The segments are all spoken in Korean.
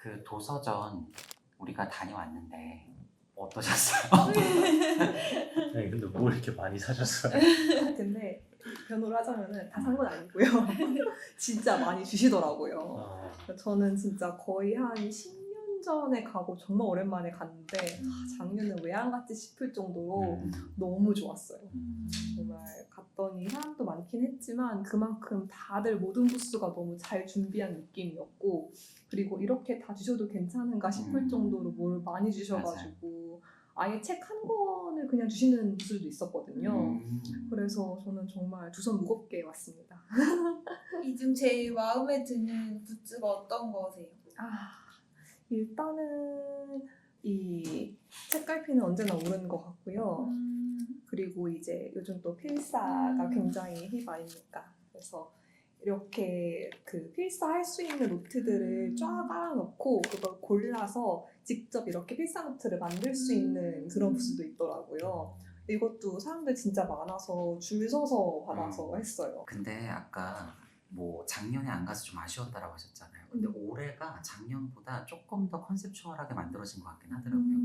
그 도서전 우리가 다녀왔는데 어떠셨어요? 네, 근데 뭘 이렇게 많이 사셨어요? 근데 변호를 하자면은 다 산 건 아니고요. 진짜 많이 주시더라고요. 아, 저는 진짜 거의 한 10년 전에 가고 정말 오랜만에 갔는데 작년에 왜 안 갔지 싶을 정도로 너무 좋았어요. 정말 갔더니 사람도 많긴 했지만 그만큼 다들 모든 부스가 너무 잘 준비한 느낌이었고, 그리고 이렇게 다 주셔도 괜찮은가 싶을 정도로 뭘 많이 주셔가지고 아예 책 한 권을 그냥 주시는 부스도 있었거든요. 그래서 저는 정말 두 손 무겁게 왔습니다. 이 중 제일 마음에 드는 굿즈가 어떤 거세요? 일단은 이 책갈피는 언제나 오른 것 같고요. 그리고 이제 요즘 또 필사가 굉장히 힙 아닙니까? 그래서 이렇게 그 필사할 수 있는 노트들을 쫙 깔아놓고 그걸 골라서 직접 이렇게 필사 노트를 만들 수 있는 그런 부스도 있더라고요. 이것도 사람들 진짜 많아서 줄 서서 받아서 했어요. 근데 아까 뭐 작년에 안 가서 좀 아쉬웠다라고 하셨잖아요. 근데 올해가 작년보다 조금 더 컨셉추얼하게 만들어진 것 같긴 하더라고요.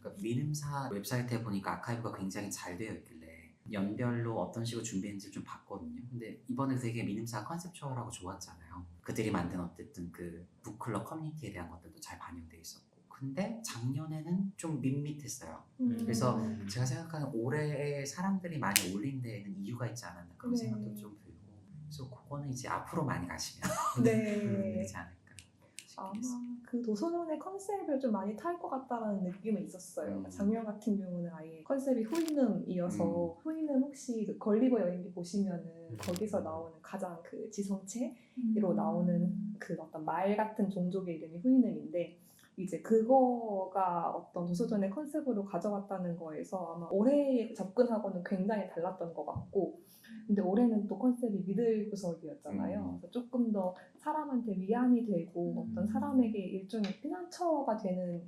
그러니까 민음사 웹사이트에 보니까 아카이브가 굉장히 잘 되어 있길래 연별로 어떤 식으로 준비했는지 좀 봤거든요. 근데 이번에 되게 민음사가 컨셉추얼하고 좋았잖아요. 그들이 만든 어쨌든 그 북클럽 커뮤니티에 대한 것들도 잘 반영돼 있었고. 근데 작년에는 좀 밋밋했어요. 그래서 제가 생각하는 올해에 사람들이 많이 올린 데에는 이유가 있지 않았나 그런 네. 생각도 좀 들고, 그래서 그거는 이제 앞으로 많이 가시면 네. 되지 않을까 아마 싶긴 했어요. 그 도서전의 컨셉을 좀 많이 탈 것 같다라는 느낌은 있었어요. 작년 같은 경우는 아예 컨셉이 후이눔이어서 후이눔 혹시 그 걸리버 여행기 보시면은 거기서 나오는 가장 그 지성체로 나오는 그 어떤 말 같은 종족의 이름이 후이눔인데, 이제 그거가 어떤 도서전의 컨셉으로 가져갔다는 거에서 아마 올해 접근하고는 굉장히 달랐던 것 같고, 근데 올해는 또 컨셉이 미들 구석이었잖아요. 그래서 조금 더 사람한테 위안이 되고 어떤 사람에게 일종의 피난처가 되는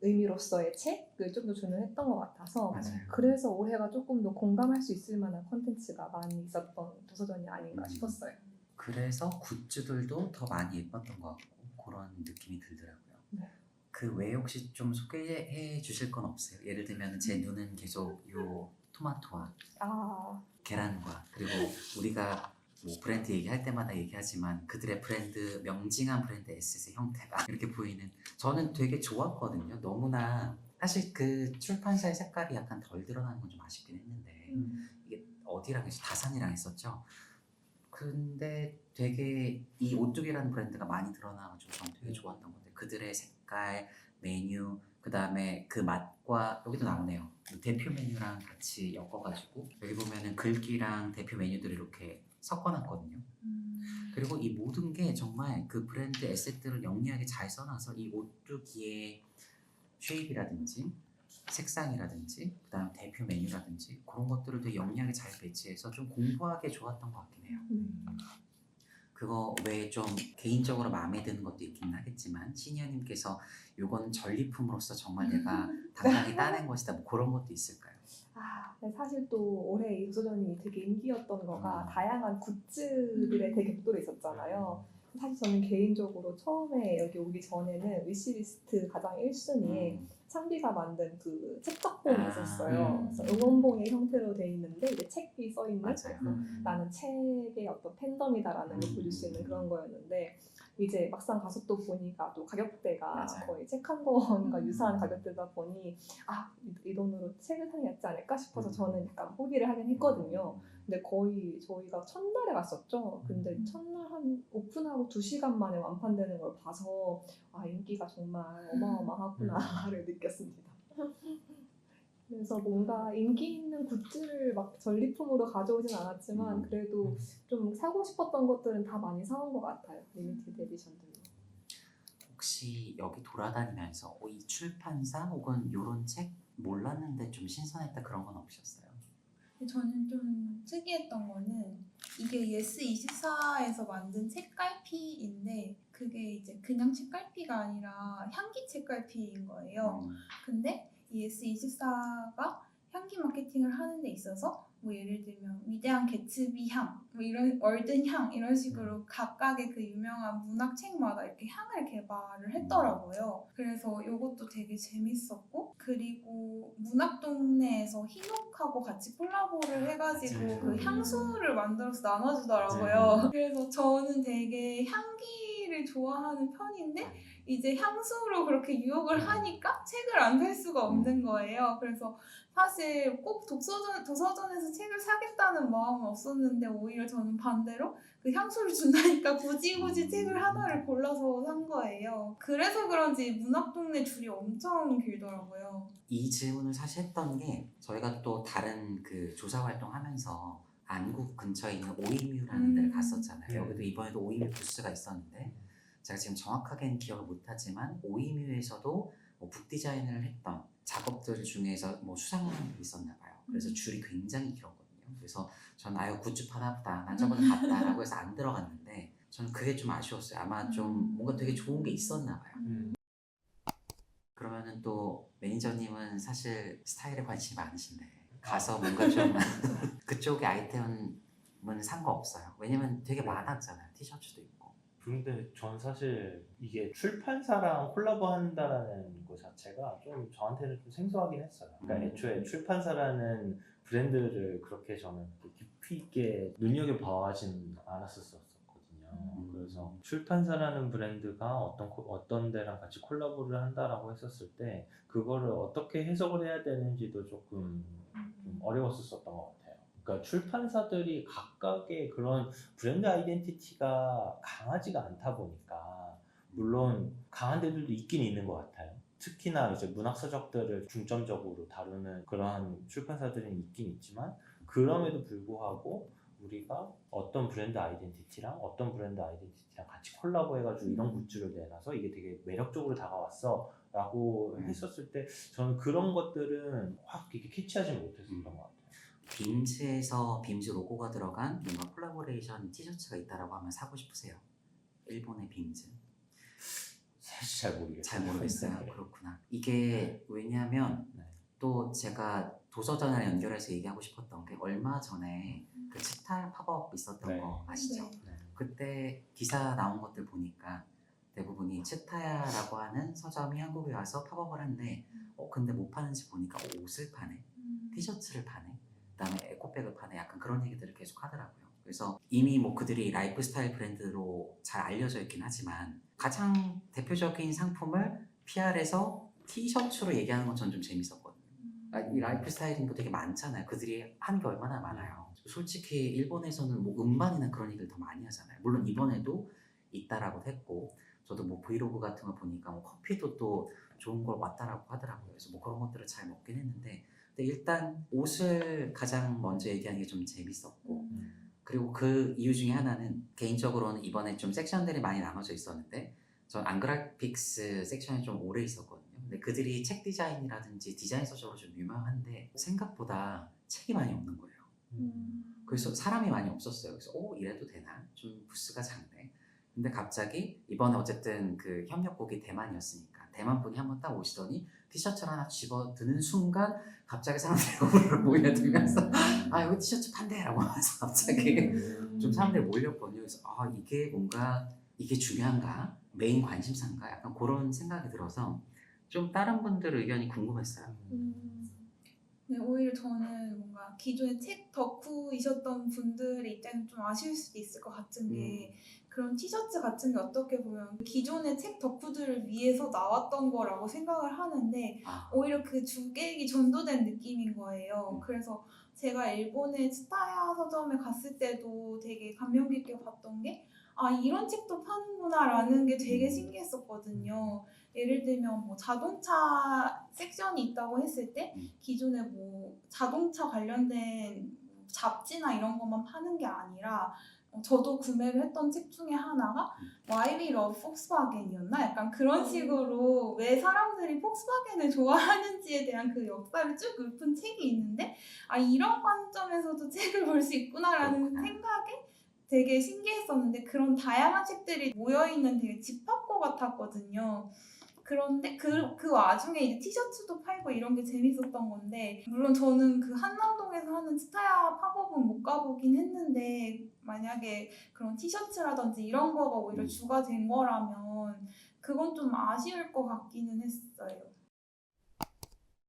의미로서의 책을 좀 더 주문했던 것 같아서, 맞아요. 그래서 올해가 조금 더 공감할 수 있을 만한 컨텐츠가 많이 있었던 도서전이 아닌가 싶었어요. 그래서 굿즈들도 더 많이 예뻤던 것 같고 그런 느낌이 들더라고요. 네. 그 외에 혹시 좀 소개해 주실 건 없어요? 예를 들면 제 눈은 계속 요 토마토와 계란과, 그리고 우리가 뭐 브랜드 얘기할 때마다 얘기하지만 그들의 브랜드, 명징한 브랜드 에셋의 형태가 이렇게 보이는, 저는 되게 좋았거든요. 너무나 사실 그 출판사의 색깔이 약간 덜 드러나는 건 좀 아쉽긴 했는데 이게 어디랑 했죠? 다산이랑 했었죠. 근데 되게 이 오뚜기라는 브랜드가 많이 드러나가지고 저는 되게 좋았던 건데, 그들의 색깔, 메뉴, 그 다음에 그 맛과, 여기도 나오네요. 대표 메뉴랑 같이 엮어가지고 여기 보면은 글귀랑 대표 메뉴들을 이렇게 섞어놨거든요. 그리고 이 모든 게 정말 그 브랜드 에셋들을 영리하게 잘 써놔서 이 오뚜기의 쉐입이라든지 색상이라든지 그 다음 대표 메뉴라든지 그런 것들을 되게 영리하게 잘 배치해서 좀 공부하기 좋았던 것 같긴 해요. 그거 외에 좀 개인적으로 마음에 드는 것도 있긴 하겠지만 시니어님께서 요건 전리품으로서 정말 내가 당당히 따낸 것이다, 뭐 그런 것도 있을까요? 네, 사실 또 올해 이 도서전이 되게 인기였던 거가 다양한 굿즈들의 대격돌이 있었잖아요. 사실 저는 개인적으로 처음에 여기 오기 전에는 위시리스트 가장 1순위에 창비가 만든 그 책적봉이 있었어요. 그래서 응원봉의 형태로 돼 있는데 이제 책이 써 있는, 맞아요. 그래서 나는 책의 어떤 팬덤이다라는 걸 보여줄 수 있는 그런 거였는데, 이제 막상 가서 또 보니까 또 가격대가 맞아요. 거의 책 한 권과 유사한 가격대다 보니 이 돈으로 책을 사는 게 낫지 않을까 싶어서 저는 약간 포기를 하긴 했거든요. 근데 거의 저희가 첫날에 갔었죠. 근데 첫날 한 오픈하고 2시간 만에 완판되는 걸 봐서 인기가 정말 어마어마하구나를 느꼈습니다. 그래서 뭔가 인기 있는 굿즈를 막 전리품으로 가져오진 않았지만 그래도 좀 사고 싶었던 것들은 다 많이 사온 것 같아요. 리미티드 에디션들로. 혹시 여기 돌아다니면서 이 출판사 혹은 요런 책 몰랐는데 좀 신선했다 그런 건 없으셨어요? 저는 좀 특이했던 거는 이게 예스24에서 만든 책갈피인데 그게 이제 그냥 책갈피가 아니라 향기 책갈피인 거예요. 근데 이 예스24가 향기 마케팅을 하는 데 있어서 뭐 예를 들면 위대한 개츠비 향, 뭐 이런 월든 향 이런 식으로 각각의 그 유명한 문학책마다 이렇게 향을 개발을 했더라고요. 그래서 이것도 되게 재밌었고, 그리고 문학동네에서 히녹하고 같이 콜라보를 해가지고 그 향수를 만들어서 나눠주더라고요. 그래서 저는 되게 향기를 좋아하는 편인데 이제 향수로 그렇게 유혹을 하니까 책을 안 살 수가 없는 거예요. 그래서 사실 꼭 도서전에서 책을 사겠다는 마음은 없었는데 오히려 저는 반대로 그 향수를 준다니까 굳이 책을 하나를 골라서 산 거예요. 그래서 그런지 문학동네 줄이 엄청 길더라고요. 이 질문을 사실 했던 게 저희가 또 다른 그 조사 활동하면서 안국 근처에 있는 오이뮤라는 데를 갔었잖아요. 여기도 이번에도 오이뮤 부스가 있었는데 제가 지금 정확하게는 기억을 못하지만 오이뮤에서도 뭐 북디자인을 했던 작업들 중에서 뭐 수상이 있었나 봐요. 그래서 줄이 굉장히 길었거든요. 그래서 저는 아유 굿즈 파나 보다 난 저번에 갔다라고 해서 안 들어갔는데 저는 그게 좀 아쉬웠어요. 아마 좀 뭔가 되게 좋은 게 있었나 봐요. 그러면은 또 매니저님은 사실 스타일에 관심이 많으신데 가서 뭔가 좀 그쪽의 아이템은 산 거 없어요. 왜냐면 되게 많았잖아요. 티셔츠도 있고. 근데 전 사실 이게 출판사랑 콜라보 한다라는 것 자체가 좀 저한테는 좀 생소하긴 했어요. 그러니까 애초에 출판사라는 브랜드를 그렇게 저는 깊이 있게 눈여겨봐하진 않았었거든요. 그래서 출판사라는 브랜드가 어떤 데랑 같이 콜라보를 한다라고 했었을 때 그거를 어떻게 해석을 해야 되는지도 조금 좀 어려웠었던 것 같아요. 그러니까 출판사들이 각각의 그런 브랜드 아이덴티티가 강하지가 않다 보니까 물론 강한 데들도 있긴 있는 것 같아요. 특히나 이제 문학 서적들을 중점적으로 다루는 그러한 출판사들은 있긴 있지만 그럼에도 불구하고 우리가 어떤 브랜드 아이덴티티랑 같이 콜라보해가지고 이런 굿즈를 내놔서 이게 되게 매력적으로 다가왔어 라고 했었을 때 저는 그런 것들은 확 이렇게 캐치하지 못했었던 것 같아요. 빔즈에서 빔즈 로고가 들어간 뭔가 콜라보레이션 티셔츠가 있다라고 하면 사고 싶으세요? 일본의 빔즈? 사실 잘 모르겠어요. 잘 모르겠어요. 그렇구나. 이게 왜냐하면 또 제가 도서전을 연결해서 얘기하고 싶었던 게 얼마 전에 그 치타야 팝업 있었던 거 아시죠? 그때 기사 나온 것들 보니까 대부분이 치타야라고 하는 서점이 한국에 와서 팝업을 한데 근데 뭐 파는지 보니까 옷을 파네, 티셔츠를 파네, 그다음에 에코백을 파네, 약간 그런 얘기들을 계속 하더라고요. 그래서 이미 뭐 그들이 라이프 스타일 브랜드로 잘 알려져 있긴 하지만 가장 대표적인 상품을 PR에서 티셔츠로 얘기하는 건 전 좀 재밌었거든요. 이 라이프 스타일인 거 되게 많잖아요. 그들이 한 게 얼마나 많아요. 솔직히 일본에서는 뭐 음반이나 그런 얘기를 더 많이 하잖아요. 물론 이번에도 있다라고 했고 저도 뭐 브이로그 같은 거 보니까 뭐 커피도 또 좋은 걸 왔다라고 하더라고요. 그래서 뭐 그런 것들을 잘 먹긴 했는데 근데 일단 옷을 가장 먼저 얘기하는 게 좀 재밌었고 그리고 그 이유 중에 하나는 개인적으로는 이번에 좀 섹션들이 많이 나눠져 있었는데 전 안그래픽스 섹션에 좀 오래 있었거든요. 근데 그들이 책 디자인이라든지 디자인 서적으로 좀 유명한데 생각보다 책이 많이 없는 거예요. 그래서 사람이 많이 없었어요. 그래서 이래도 되나? 좀 부스가 작네. 근데 갑자기 이번에 어쨌든 그 협력국이 대만이었으니까 대만 분이 한번 딱 오시더니 티셔츠를 하나 집어드는 순간 갑자기 사람들이 거기로 모여들면서 여기 티셔츠 판대! 라고 하면서 갑자기 좀 사람들이 몰렸거든요. 그래서 이게 뭔가 이게 중요한가? 메인 관심사인가? 약간 그런 생각이 들어서 좀 다른 분들 의견이 궁금했어요. 네, 오히려 저는 뭔가 기존에 책 덕후이셨던 분들의 입장에서 좀 아쉬울 수도 있을 것 같은 게 그런 티셔츠 같은 게 어떻게 보면 기존의 책 덕후들을 위해서 나왔던 거라고 생각을 하는데 오히려 그 주객이 전도된 느낌인 거예요. 그래서 제가 일본의 츠타야 서점에 갔을 때도 되게 감명 깊게 봤던 게 이런 책도 파는구나 라는 게 되게 신기했었거든요. 예를 들면 뭐 자동차 섹션이 있다고 했을 때 기존에 뭐 자동차 관련된 잡지나 이런 것만 파는 게 아니라 저도 구매를 했던 책 중에 하나가 Why We Love Volkswagen이었나? 약간 그런 식으로 왜 사람들이 폭스바겐을 좋아하는지에 대한 그 역사를 쭉 읊은 책이 있는데 이런 관점에서도 책을 볼 수 있구나라는 생각에 되게 신기했었는데 그런 다양한 책들이 모여있는 되게 집합고 같았거든요. 그런데 그 와중에 이제 티셔츠도 팔고 이런 게 재밌었던 건데, 물론 저는 그 한남동에서 하는 스타야 팝업은 못 가보긴 했는데, 만약에 그런 티셔츠라든지 이런 거가 오히려 주가 된 거라면 그건 좀 아쉬울 것 같기는 했어요.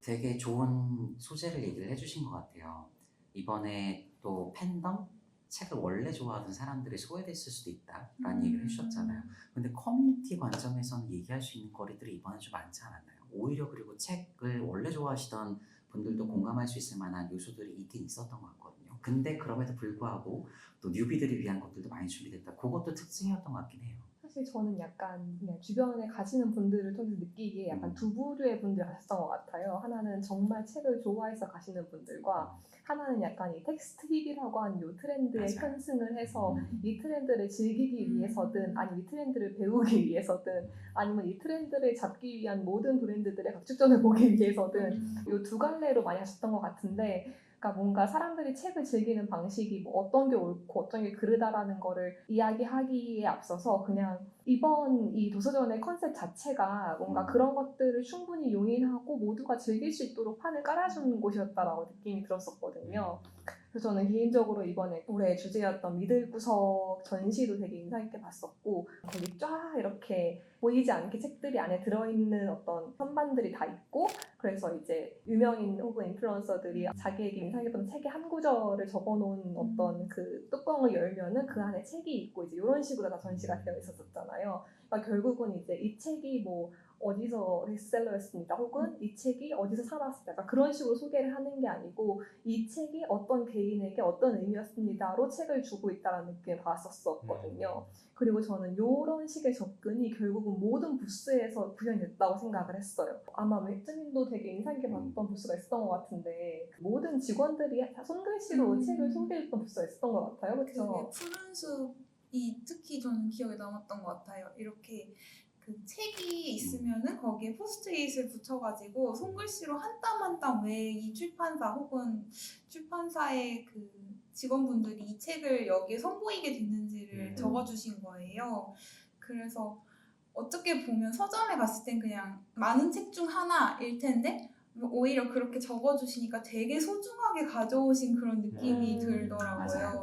되게 좋은 소재를 얘기를 해주신 것 같아요. 이번에 또 팬덤? 책을 원래 좋아하던 사람들이 소외됐을 수도 있다라는 얘기를 해주셨잖아요. 근데 커뮤니티 관점에서는 얘기할 수 있는 거리들이 이번에 좀 많지 않았나요? 오히려 그리고 책을 원래 좋아하시던 분들도 공감할 수 있을 만한 요소들이 있긴 있었던 것 같거든요. 근데 그럼에도 불구하고 또 뉴비들을 위한 것들도 많이 준비됐다. 그것도 특징이었던 것 같긴 해요. 사실 저는 약간 그냥 주변에 가시는 분들을 통해서 느끼기에 약간 두 부류의 분들이 가셨던 것 같아요. 하나는 정말 책을 좋아해서 가시는 분들과 하나는 약간 이 텍스트 힙이라고 하는 이 트렌드에 맞아요. 편승을 해서 이 트렌드를 즐기기 위해서든 아니면 이 트렌드를 배우기 위해서든 아니면 이 트렌드를 잡기 위한 모든 브랜드들의 각축전을 보기 위해서든 이 두 갈래로 많이 하셨던 것 같은데, 그러니까 뭔가 사람들이 책을 즐기는 방식이 뭐 어떤 게 옳고 어떤 게 그르다라는 거를 이야기하기에 앞서서 그냥 이번 이 도서전의 컨셉 자체가 뭔가 그런 것들을 충분히 용인하고 모두가 즐길 수 있도록 판을 깔아주는 곳이었다라고 느낌이 들었었거든요. 그래서 저는 개인적으로 이번에 올해 주제였던 미들구석 전시도 되게 인상 있게 봤었고, 거기 쫙 이렇게 보이지 않게 책들이 안에 들어있는 어떤 선반들이 다 있고, 그래서 이제 유명인 혹은 인플루언서들이 자기에게 인상 깊은 책의 한 구절을 적어놓은 어떤 그 뚜껑을 열면은 그 안에 책이 있고 이제 이런 식으로 다 전시가 되어 있었잖아요. 그러니까 결국은 이제 이 책이 뭐 어디서 베스트셀러였습니다. 혹은 이 책이 어디서 살았습니다. 그러니까 그런 식으로 소개를 하는 게 아니고 이 책이 어떤 개인에게 어떤 의미였습니다로 책을 주고 있다는 느낌을 받았었거든요. 그리고 저는 이런 식의 접근이 결국은 모든 부스에서 구현됐다고 생각을 했어요. 아마 맥주님도 되게 인상 깊게 봤던 부스가 있었던 것 같은데 모든 직원들이 다 손글씨로 책을 소개했던 부스가 있었던 것 같아요. 그렇죠? 그게 푸른 숲이 특히 저는 기억에 남았던 것 같아요. 이렇게 그 책이 있으면은 거기에 포스트잇을 붙여가지고 손글씨로 한 땀 한 땀 왜 이 출판사 혹은 출판사의 그 직원분들이 이 책을 여기에 선보이게 됐는지를 적어주신 거예요. 그래서 어떻게 보면 서점에 갔을 땐 그냥 많은 책 중 하나일 텐데 오히려 그렇게 적어주시니까 되게 소중하게 가져오신 그런 느낌이 들더라고요.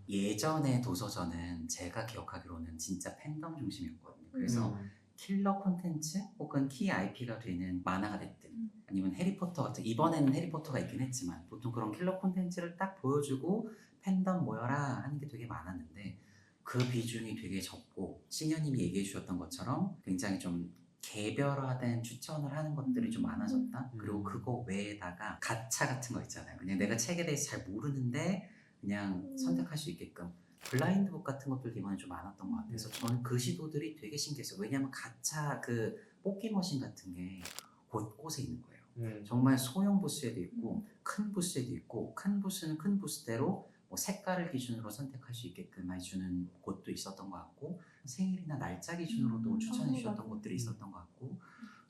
예전에 도서전은 제가 기억하기로는 진짜 팬덤 중심이었거든요. 그래서 킬러 콘텐츠 혹은 키 IP가 되는 만화가 됐든 아니면 해리포터 같은, 이번에는 해리포터가 있긴 했지만 보통 그런 킬러 콘텐츠를 딱 보여주고 팬덤 모여라 하는 게 되게 많았는데 그 비중이 되게 적고 신현님이 얘기해 주셨던 것처럼 굉장히 좀 개별화된 추천을 하는 것들이 좀 많아졌다. 그리고 그거 외에다가 가챠 같은 거 있잖아요. 그냥 내가 책에 대해서 잘 모르는데 그냥 선택할 수 있게끔 블라인드북 같은 것들도 이번에 좀 많았던 것 같아요. 그래서 저는 그 시도들이 되게 신기했어요. 왜냐하면 가챠 그 뽑기 머신 같은 게 곳곳에 있는 거예요. 정말 소형 부스에도 있고 큰 부스에도 있고, 큰 부스는 큰 부스대로 뭐 색깔을 기준으로 선택할 수 있게끔 해주는 곳도 있었던 것 같고, 생일이나 날짜 기준으로도 추천해 주셨던 곳들이 있었던 것 같고,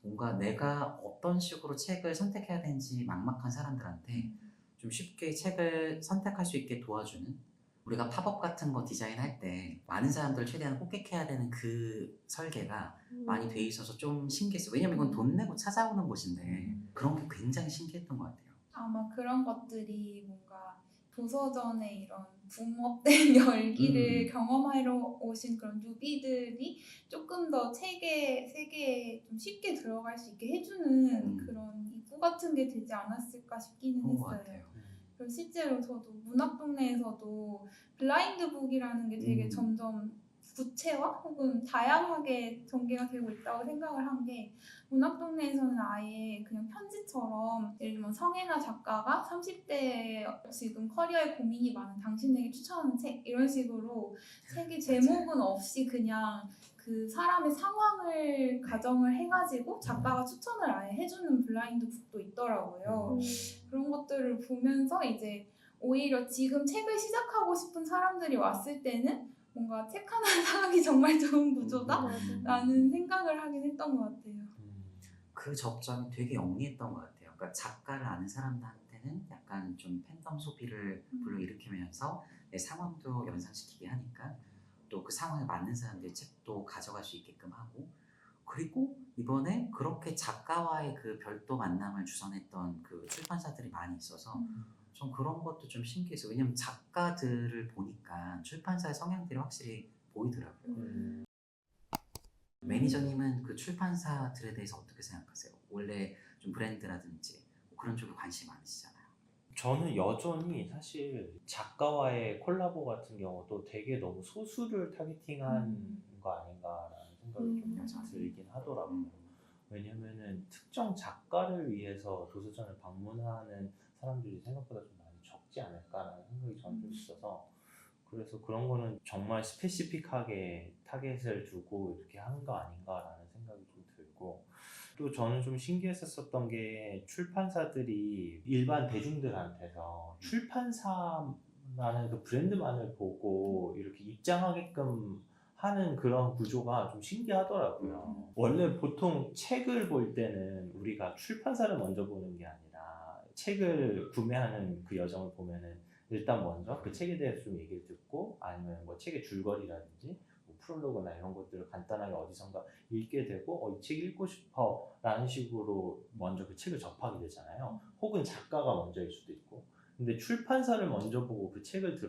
뭔가 내가 어떤 식으로 책을 선택해야 되는지 막막한 사람들한테 좀 쉽게 책을 선택할 수 있게 도와주는, 우리가 팝업 같은 거 디자인할 때 많은 사람들을 최대한 호객해야 되는 그 설계가 많이 돼 있어서 좀 신기했어요. 왜냐면 이건 돈 내고 찾아오는 곳인데 그런 게 굉장히 신기했던 것 같아요. 아마 그런 것들이 뭔가 도서전의 이런 붐업된 열기를 경험하러 오신 그런 뉴비들이 조금 더 세계에 좀 쉽게 들어갈 수 있게 해주는 그런 입구 같은 게 되지 않았을까 싶기는 했어요. 그리고 실제로 저도 문학동네에서도 블라인드북이라는 게 되게 점점 구체화 혹은 다양하게 전개가 되고 있다고 생각을 한 게, 문학동네에서는 아예 그냥 편지처럼 예를 들면 성애나 작가가 30대 지금 커리어에 고민이 많은 당신에게 추천하는 책 이런 식으로 책의 제목은 없이 그냥 그 사람의 상황을 가정을 해가지고 작가가 추천을 아예 해주는 블라인드 북도 있더라고요. 그런 것들을 보면서 이제 오히려 지금 책을 시작하고 싶은 사람들이 왔을 때는 뭔가 책 하나 사기 정말 좋은 구조다? 라는 생각을 하긴 했던 것 같아요. 그 접점이 되게 영리했던 것 같아요. 그러니까 작가를 아는 사람들한테는 약간 좀 팬덤 소비를 불러일으키면서 내 상황도 연상시키게 하니까 또 그 상황에 맞는 사람들의 책도 가져갈 수 있게끔 하고, 그리고 이번에 그렇게 작가와의 그 별도 만남을 주선했던 그 출판사들이 많이 있어서 좀 그런 것도 좀 신기했어요. 왜냐면 작가들을 보니까 출판사의 성향들이 확실히 보이더라고요. 매니저님은 그 출판사들에 대해서 어떻게 생각하세요? 원래 좀 브랜드라든지 뭐 그런 쪽에 관심 많으시잖아요. 저는 여전히 사실 작가와의 콜라보 같은 경우도 되게 너무 소수를 타겟팅한 거 아닌가라는 생각이 좀 들긴 하더라고요. 왜냐면은 특정 작가를 위해서 도서관을 방문하는 사람들이 생각보다 좀 많이 적지 않을까라는 생각이 저는 좀 있어서, 그래서 그런 거는 정말 스페시픽하게 타겟을 두고 이렇게 한 거 아닌가라는 생각이 좀 들고, 또 저는 좀 신기했었던 게 출판사들이 일반 대중들한테서 출판사라는 그 브랜드만을 보고 이렇게 입장하게끔 하는 그런 구조가 좀 신기하더라고요. 원래 보통 책을 볼 때는 우리가 출판사를 먼저 보는 게 아니라 책을 구매하는 그 여정을 보면은 일단 먼저 그 책에 대해서 좀 얘기를 듣고, 아니면 뭐 책의 줄거리라든지 뭐 프롤로그나 이런 것들을 간단하게 어디선가 읽게 되고 이 책 읽고 싶어 라는 식으로 먼저 그 책을 접하게 되잖아요. 혹은 작가가 먼저일 수도 있고. 근데 출판사를 먼저 보고 그 책을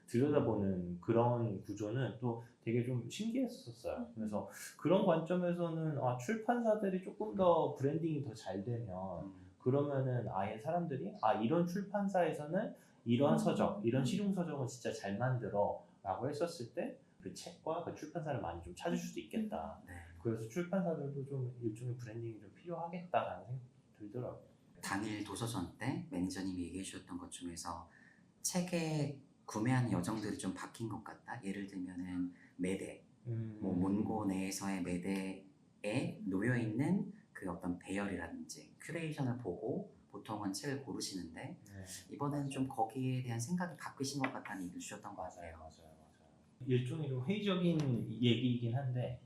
들여다보는 그런 구조는 또 되게 좀 신기했었어요. 그래서 그런 관점에서는 출판사들이 조금 더 브랜딩이 더 잘 되면, 그러면은 아예 사람들이 이런 출판사에서는 이런 서적, 이런 실용 서적은 진짜 잘 만들어 라고 했었을 때 그 책과 그 출판사를 많이 좀 찾을 수도 있겠다. 그래서 출판사들도 좀 일종의 브랜딩이 좀 필요하겠다라는 생각이 들더라고요. 당일 도서전 때 매니저님이 얘기해 주셨던 것 중에서 책에 구매하는 여정들이 좀 바뀐 것 같다. 예를 들면은 매대, 뭐 몬고 내에서의 매대에 놓여 있는 그 어떤 배열이라든지 큐레이션을 보고 보통은 책을 고르시는데 이번에는 좀 거기에 대한 생각이 바뀌신 것 같다는 얘기를 주셨던 것 같아요. 맞아요. 일종의 좀 회의적인 얘기이긴 한데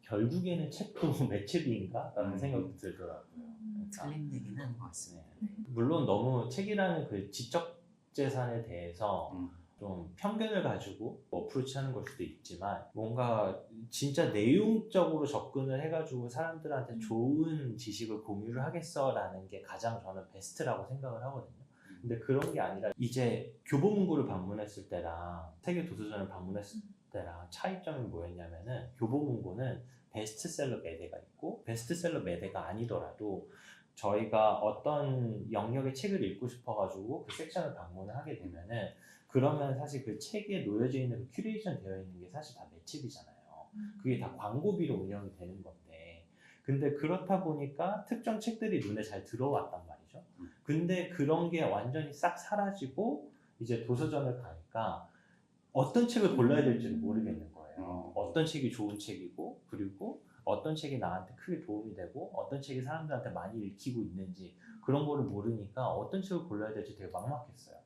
결국에는 책도 매체비인가? 라는 생각도 들더라고요. 그러니까, 틀린 얘기는 아닌 것 같습니다. 물론 너무 책이라는 그 지적 재산에 대해서 좀 편견을 가지고 어프로치하는 걸 수도 있지만, 뭔가 진짜 내용적으로 접근을 해가지고 사람들한테 좋은 지식을 공유를 하겠어라는 게 가장 저는 베스트라고 생각을 하거든요. 근데 그런 게 아니라 이제 교보문고를 방문했을 때랑 세계도서전을 방문했을 때랑 차이점이 뭐였냐면은, 교보문고는 베스트셀러 매대가 있고 베스트셀러 매대가 아니더라도 저희가 어떤 영역의 책을 읽고 싶어가지고 그 섹션을 방문을 하게 되면은, 그러면 사실 그 책에 놓여져 있는 그 큐레이션 되어 있는 게 사실 다 매체비잖아요. 그게 다 광고비로 운영이 되는 건데, 근데 그렇다 보니까 특정 책들이 눈에 잘 들어왔단 말이죠. 근데 그런 게 완전히 싹 사라지고 이제 도서전을 가니까 어떤 책을 골라야 될지를 모르겠는 거예요. 어떤 책이 좋은 책이고, 그리고 어떤 책이 나한테 크게 도움이 되고, 어떤 책이 사람들한테 많이 읽히고 있는지 그런 거를 모르니까 어떤 책을 골라야 될지 되게 막막했어요.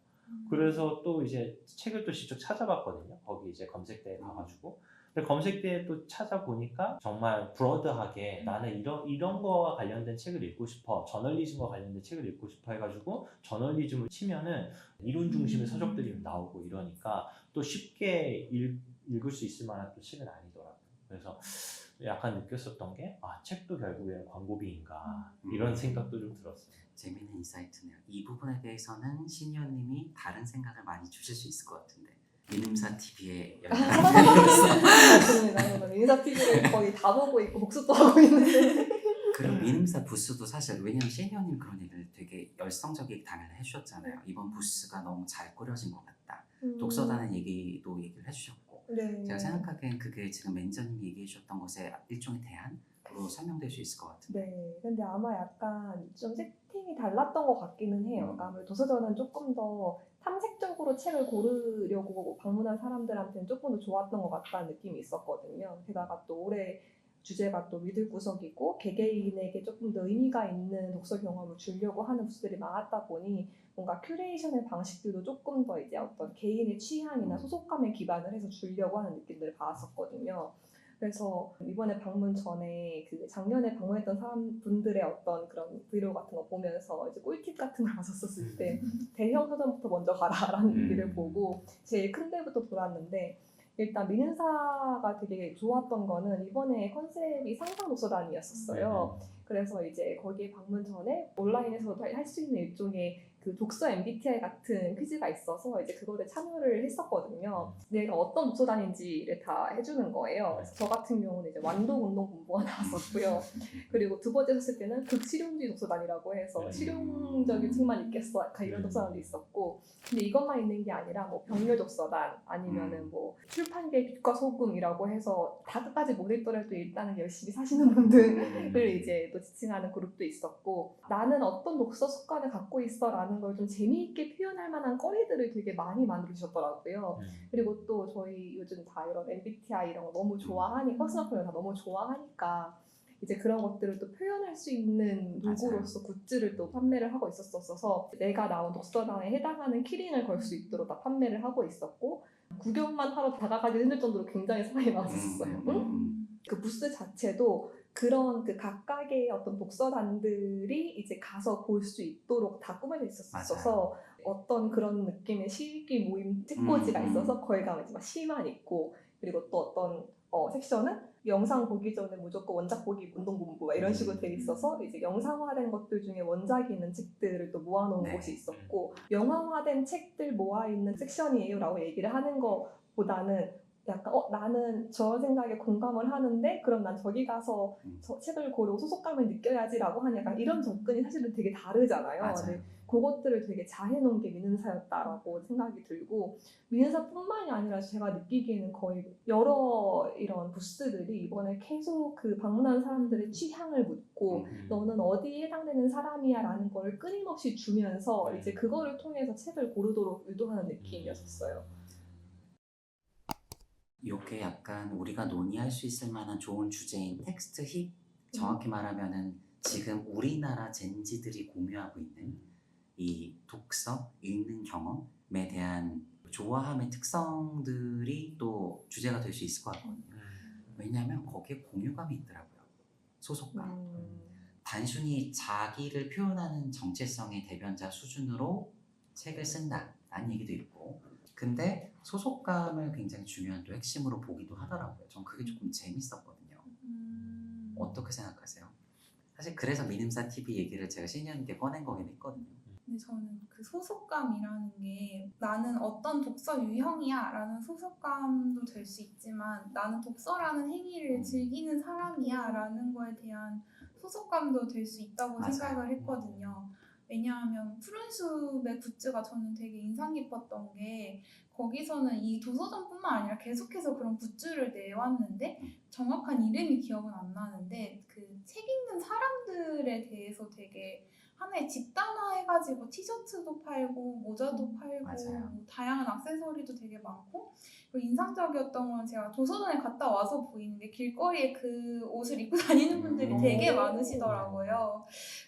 그래서 또 이제 책을 또 직접 찾아봤거든요. 거기 이제 검색대에 가가지고. 근데 검색대에 또 찾아보니까 정말 브로드하게 나는 이런 거와 관련된 책을 읽고 싶어, 저널리즘과 관련된 책을 읽고 싶어 해가지고 저널리즘을 치면은 이론 중심의 서적들이 나오고 이러니까 또 쉽게 읽을 수 있을 만한 또 책은 아니더라고요. 그래서 약간 느꼈었던 게 책도 결국에는 광고비인가 이런 생각도 좀 들었어요. 재미있는 인사이트네요. 이 부분에 대해서는 신의원님이 다른 생각을 많이 주실 수 있을 것 같은데, 민음사 TV에 맞습니다. 민음사 TV를 거의 다 보고 있고 복습도 하고 있는데. 그리고 민음사 부스도 사실, 왜냐면 신의원님 그런 얘기를 되게 열성적이게 당연히 해주셨잖아요. 이번 부스가 너무 잘 꾸려진 것 같다. 독서다는 얘기도 얘기를 해주셨고, 네. 제가 생각하기엔 그게 지금 매니저님이 얘기해 주셨던 것의 일종의 대안으로 설명될 수 있을 것 같은데. 네, 근데 아마 약간 좀 세팅이 달랐던 것 같기는 해요. 그러니까 아무래도 도서전은 조금 더 탐색적으로 책을 고르려고 방문한 사람들한테는 조금 더 좋았던 것 같다는 느낌이 있었거든요. 게다가 또 올해 주제가 또 믿을 구석이고 개개인에게 조금 더 의미가 있는 독서 경험을 주려고 하는 부스들이 많았다 보니 뭔가 큐레이션의 방식들도 조금 더 이제 어떤 개인의 취향이나 소속감에 기반을 해서 주려고 하는 느낌들을 받았었거든요. 그래서 이번에 방문 전에 그 작년에 방문했던 사람분들의 어떤 그런 브이로그 같은 거 보면서 이제 꿀팁 같은 걸 봤었을 때 대형 서점부터 먼저 가라라는 얘기를 보고 제일 큰 데부터 돌았는데, 일단 민은사가 되게 좋았던 거는 이번에 컨셉이 상상 독서단이었었어요. 그래서 이제 거기에 방문 전에 온라인에서도 할 수 있는 일종의 그 독서 MBTI 같은 퀴즈가 있어서 이제 그거를 참여를 했었거든요. 내가 어떤 독서단인지를 다 해주는 거예요. 그래서 저 같은 경우는 이제 완독 운동 공부가 나왔었고요. 그리고 두 번째 했을 때는 극실용주의 독서단이라고 해서 실용적인 책만 읽겠어 약간 이런 독서단도 있었고, 근데 이것만 있는 게 아니라 뭐 병렬 독서단 아니면은 뭐 출판계 빛과 소금이라고 해서 다 끝까지 못 읽더라도 일단은 열심히 사시는 분들을 이제 또 지칭하는 그룹도 있었고, 나는 어떤 독서 습관을 갖고 있어라는 걸 좀 재미있게 표현할 만한 거리들을 되게 많이 만들어 주셨더라고요. 그리고 또 저희 요즘 다 이런 MBTI 이런 거 너무 좋아하니 퍼스널 표현 다 너무 좋아하니까 이제 그런 것들을 또 표현할 수 있는 도구로서 굿즈를 또 판매를 하고 있었어서 내가 나온 독서단에 해당하는 키링을 걸 수 있도록 다 판매를 하고 있었고, 구경만 하러 다가가기 힘들 정도로 굉장히 사람이 많았었어요. 그 부스 자체도 그런 그 각각의 어떤 독서단들이 이제 가서 볼 수 있도록 다 꾸며져 있었어서 어떤 그런 느낌의 시읽기 모임 책꽂이가 있어서 거기 가면 이제 막 시만 있고, 그리고 또 어떤 섹션은 영상 보기 전에 무조건 원작 보기 운동 공부 이런 식으로 돼 있어서 이제 영상화된 것들 중에 원작이 있는 책들을 또 모아놓은 곳이 있었고, 영화화된 책들 모아있는 섹션이에요 라고 얘기를 하는 것보다는 약간 나는 저 생각에 공감을 하는데 그럼 난 저기 가서 저 책을 고르고 소속감을 느껴야지라고 하는 약간 이런 접근이 사실은 되게 다르잖아요. 근데 그것들을 되게 잘 해놓은 게 민은사였다라고 생각이 들고, 민은사뿐만이 아니라 제가 느끼기에는 거의 여러 이런 부스들이 이번에 계속 그 방문한 사람들의 취향을 묻고 너는 어디에 해당되는 사람이야 라는 걸 끊임없이 주면서 이제 그거를 통해서 책을 고르도록 유도하는 느낌이었어요. 이게 약간 우리가 논의할 수 있을 만한 좋은 주제인 텍스트 힙, 정확히 말하면은 지금 우리나라 젠지들이 공유하고 있는 이 독서, 읽는 경험에 대한 좋아함의 특성들이 또 주제가 될 수 있을 것 같거든요. 왜냐하면 거기에 공유감이 있더라고요. 소속감. 단순히 자기를 표현하는 정체성의 대변자 수준으로 책을 쓴다라는 얘기도 있고, 근데 소속감을 굉장히 중요한 또 핵심으로 보기도 하더라고요. 전 그게 조금 재밌었거든요. 어떻게 생각하세요? 사실 그래서 민음사 TV 얘기를 제가 신년께 꺼낸 거긴 했거든요. 근데 저는 그 소속감이라는 게 나는 어떤 독서 유형이야 라는 소속감도 될 수 있지만 나는 독서라는 행위를 즐기는 사람이야 라는 거에 대한 소속감도 될 수 있다고 생각을 했거든요. 왜냐하면 푸른숲의 굿즈가 저는 되게 인상 깊었던 게 거기서는 이 도서전뿐만 아니라 계속해서 그런 굿즈를 내왔는데 정확한 이름이 기억은 안 나는데 그 책 읽는 사람들에 대해서 되게 하나의 집단화해가지고 티셔츠도 팔고 모자도 팔고 뭐 다양한 액세서리도 되게 많고, 그리고 인상적이었던 건 제가 도서관에 갔다 와서 보이는 게 길거리에 그 옷을 입고 다니는 분들이 되게 많으시더라고요.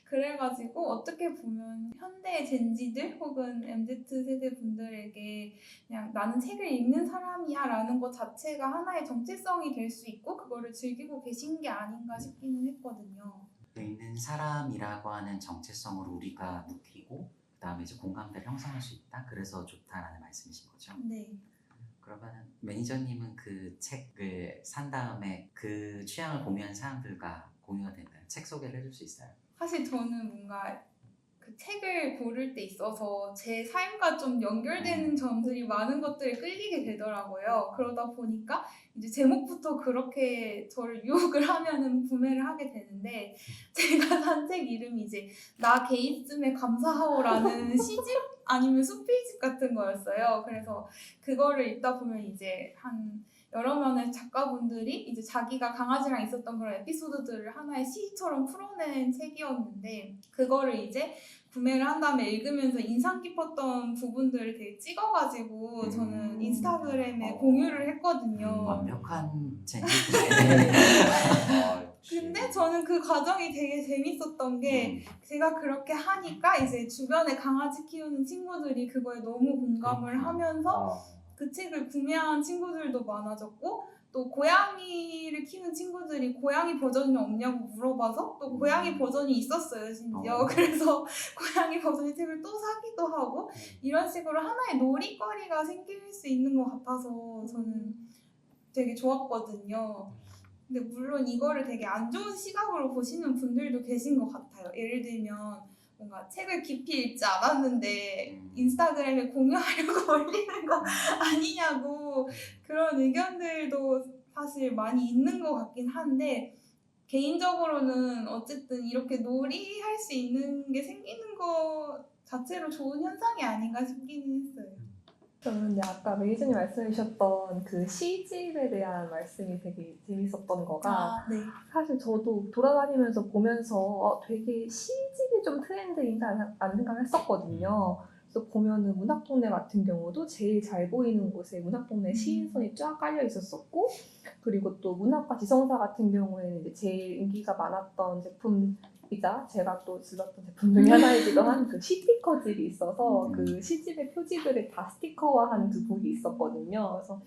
그래가지고 어떻게 보면 현대 젠지들 혹은 MZ 세대 분들에게 그냥 나는 책을 읽는 사람이야 라는 것 자체가 하나의 정체성이 될 수 있고 그거를 즐기고 계신 게 아닌가 싶기는 했거든요. 읽는 사람이라고 하는 정체성으로 우리가 묵히고 그 다음에 이제 공감대를 형성할 수 있다. 그래서 좋다라는 말씀이신 거죠? 네. 그러면 매니저님은 그 책을 산 다음에 그 취향을 공유한 사람들과 공유가 된다면 책 소개를 해줄 수 있어요? 사실 저는 뭔가 그 책을 고를 때 있어서 제 삶과 좀 연결되는 점들이 많은 것들에 끌리게 되더라고요. 그러다 보니까 이제 제목부터 그렇게 저를 유혹을 하면은 구매를 하게 되는데, 제가 산 책 이름이 이제 나 게이즘에 감사하오라는 시집 아니면 수필집 같은 거였어요. 그래서 그거를 읽다 보면 이제 한 여러 면의 작가분들이 이제 자기가 강아지랑 있었던 그런 에피소드들을 하나의 시처럼 풀어낸 책이었는데, 그거를 이제 구매를 한 다음에 읽으면서 인상 깊었던 부분들을 되게 찍어가지고 저는 인스타그램에 공유를 했거든요. 완벽한 젠지들이네. 근데 저는 그 과정이 되게 재밌었던 게 제가 그렇게 하니까 이제 주변에 강아지 키우는 친구들이 그거에 너무 공감을 하면서 그 책을 구매한 친구들도 많아졌고, 또 고양이를 키우는 친구들이 고양이 버전이 없냐고 물어봐서 또 고양이 버전이 있었어요 심지어. 그래서 고양이 버전의 책을 또 사기도 하고 이런 식으로 하나의 놀이거리가 생길 수 있는 것 같아서 저는 되게 좋았거든요. 근데 물론 이거를 되게 안 좋은 시각으로 보시는 분들도 계신 것 같아요. 예를 들면 뭔가 책을 깊이 읽지 않았는데 인스타그램에 공유하려고 올리는 거 아니냐고 그런 의견들도 사실 많이 있는 것 같긴 한데 개인적으로는 어쨌든 이렇게 놀이할 수 있는 게 생기는 거 자체로 좋은 현상이 아닌가 싶기는 했어요. 저는 근데 아까 메이저님 말씀해 주셨던 그 시집에 대한 말씀이 되게 재밌었던 거가 네. 사실 저도 돌아다니면서 보면서 되게 시집이 좀 트렌드인가라는 생각을 했었거든요. 그래서 보면은 문학동네 같은 경우도 제일 잘 보이는 곳에 문학동네 시인선이 쫙 깔려 있었었고, 그리고 또 문학과 지성사 같은 경우에는 이제 제일 인기가 많았던 제품이자 제가 또 질렀던 제품 중에 하나이기도 한 그 시티커집이 있어서 그 시집의 표지들을 다 스티커화한 그 북이 있었거든요. 그래서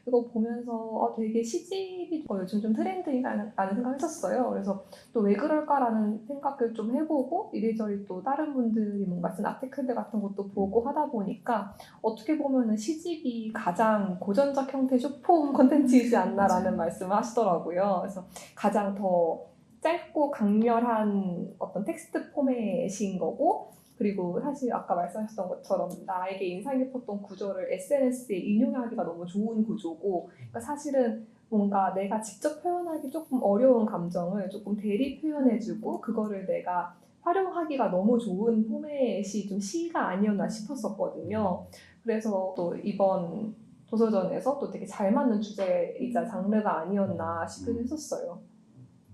이거 보면서 되게 시집이 요즘 좀 트렌드인가라는 생각을 했었어요. 그래서 또 왜 그럴까라는 생각을 좀 해보고 이리저리 또 다른 분들이 뭔가 쓴 아티클들 같은 것도 보고 하다 보니까 어떻게 보면은 시집이 가장 고전적 형태 쇼폼 콘텐츠이지 않나라는 말씀을 하시더라고요. 그래서 가장 더 짧고 강렬한 어떤 텍스트 포맷인 거고, 그리고 사실 아까 말씀하셨던 것처럼 나에게 인상 깊었던 구조를 SNS에 인용하기가 너무 좋은 구조고, 그러니까 사실은 뭔가 내가 직접 표현하기 조금 어려운 감정을 조금 대리 표현해주고 그거를 내가 활용하기가 너무 좋은 포맷이 좀 시가 아니었나 싶었었거든요. 그래서 또 이번 도서전에서 또 되게 잘 맞는 주제이자 장르가 아니었나 싶기도 했었어요.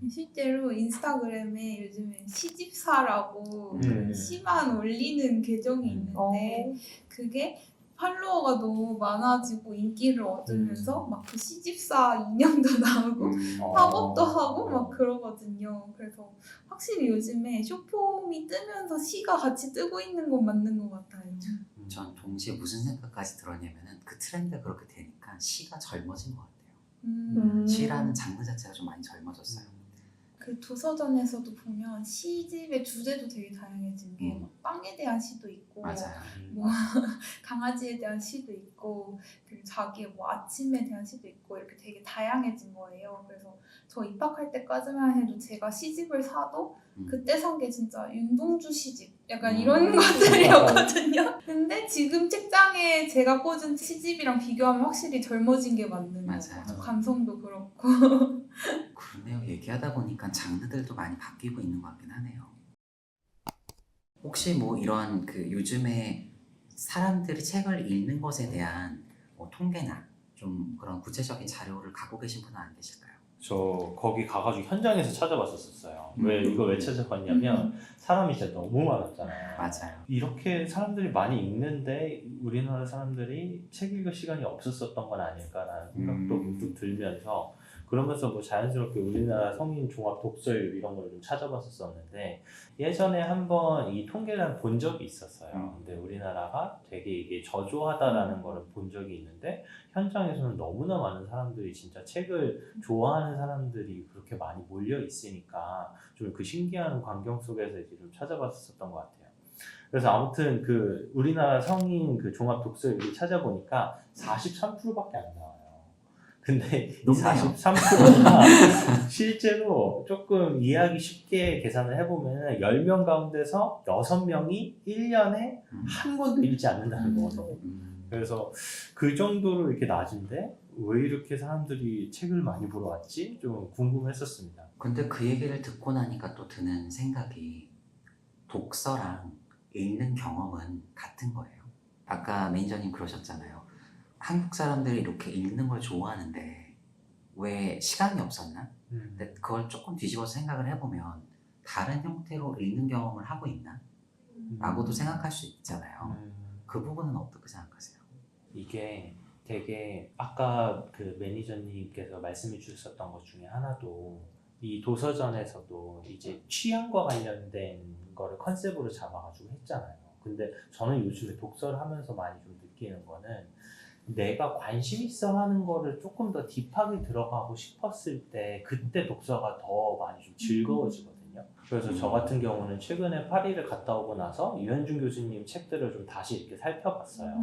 실제로 인스타그램에 요즘에 시집사라고 그 시만 올리는 계정이 있는데 그게 팔로워가 너무 많아지고 인기를 얻으면서 막 그 시집사 인형도 나오고 팝업도 하고 막 그러거든요. 그래서 확실히 요즘에 쇼폼이 뜨면서 시가 같이 뜨고 있는 건 맞는 것 같아요. 전 동시에 무슨 생각까지 들었냐면은 그 트렌드가 그렇게 되니까 시가 젊어진 것 같아요. 시라는 장르 자체가 좀 많이 젊어졌어요. 그 도서전에서도 보면 시집의 주제도 되게 다양해진 게 빵에 대한 시도 있고 맞아요. 뭐 강아지에 대한 시도 있고 그리고 자기의 뭐 아침에 대한 시도 있고 이렇게 되게 다양해진 거예요. 그래서 저 입학할 때까지만 해도 제가 시집을 사도 그때 산 게 진짜 윤동주 시집 약간 이런 것들이었거든요. 근데 지금 책장에 제가 꽂은 시집이랑 비교하면 확실히 젊어진 게 맞는 것 같아요. 감성도 그렇고. 그러네요. 얘기하다 보니까 장르들도 많이 바뀌고 있는 것 같긴 하네요. 혹시 뭐 이런 그 요즘에 사람들이 책을 읽는 것에 대한 뭐 통계나 좀 그런 구체적인 자료를 갖고 계신 분은 안 계실까요? 저 거기 가가지고 현장에서 찾아봤었어요. 이거 왜 찾아봤냐면 사람이 진짜 너무 많았잖아요. 맞아요. 이렇게 사람들이 많이 읽는데 우리나라 사람들이 책 읽을 시간이 없었었던 건 아닐까라는 생각도 좀 들면서 그러면서 뭐 자연스럽게 우리나라 성인 종합 독서율 이런 걸 좀 찾아봤었는데 예전에 한번 이 통계를 본 적이 있었어요. 근데 우리나라가 되게 이게 저조하다라는 거를 본 적이 있는데 현장에서는 너무나 많은 사람들이 진짜 책을 좋아하는 사람들이 그렇게 많이 몰려 있으니까 좀 그 신기한 광경 속에서 이제 좀 찾아봤었던 것 같아요. 그래서 아무튼 그 우리나라 성인 그 종합 독서율을 찾아보니까 43%밖에 안 나와요. 근데 이 43%가 실제로 조금 이해하기 쉽게 계산을 해보면 10명 가운데서 6명이 1년에 한 권도 읽지 않는다는 거거든요. 그래서 그 정도로 이렇게 낮은데 왜 이렇게 사람들이 책을 많이 보러 왔지? 좀 궁금했었습니다. 근데 그 얘기를 듣고 나니까 또 드는 생각이 독서랑 읽는 경험은 같은 거예요. 아까 매니저님 그러셨잖아요. 한국 사람들이 이렇게 읽는 걸 좋아하는데 왜 시간이 없었나? 근데 그걸 조금 뒤집어서 생각을 해보면 다른 형태로 읽는 경험을 하고 있나? 라고도 생각할 수 있잖아요. 그 부분은 어떻게 생각하세요? 이게 되게 아까 그 매니저님께서 말씀해 주셨던 것 중에 하나도 이 도서전에서도 이제 취향과 관련된 거를 컨셉으로 잡아가지고 했잖아요. 근데 저는 요즘에 독서를 하면서 많이 좀 느끼는 거는 내가 관심 있어 하는 거를 조금 더 딥하게 들어가고 싶었을 때 그때 독서가 더 많이 좀 즐거워지거든요. 그래서 저 같은 경우는 최근에 파리를 갔다 오고 나서 유현준 교수님 책들을 좀 다시 이렇게 살펴봤어요.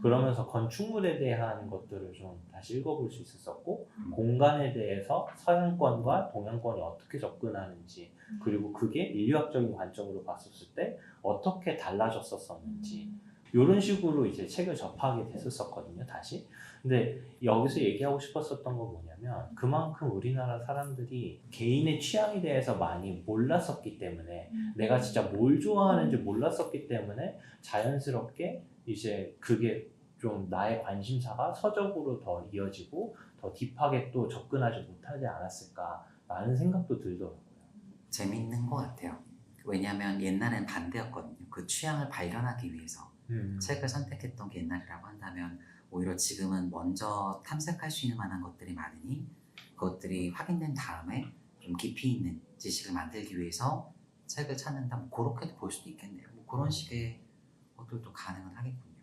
그러면서 건축물에 대한 것들을 좀 다시 읽어볼 수 있었고, 공간에 대해서 서양권과 동양권이 어떻게 접근하는지, 그리고 그게 인류학적인 관점으로 봤었을 때 어떻게 달라졌었는지, 이런 식으로 이제 책을 접하게 됐었거든요, 다시. 근데 여기서 얘기하고 싶었었던 건 뭐냐면, 그만큼 우리나라 사람들이 개인의 취향에 대해서 많이 몰랐었기 때문에, 내가 진짜 뭘 좋아하는지 몰랐었기 때문에 자연스럽게 이제 그게 좀 나의 관심사가 서적으로 더 이어지고 더 딥하게 또 접근하지 못하지 않았을까라는 생각도 들더라고요. 재밌는 것 같아요. 왜냐하면 옛날엔 반대였거든요. 그 취향을 발견하기 위해서 책을 선택했던 게 옛날이라고 한다면, 오히려 지금은 먼저 탐색할 수 있는 만한 것들이 많으니 그것들이 확인된 다음에 좀 깊이 있는 지식을 만들기 위해서 책을 찾는다, 뭐 그렇게도 볼 수도 있겠네요. 뭐 그런 식의 것들도 가능은 하겠군요.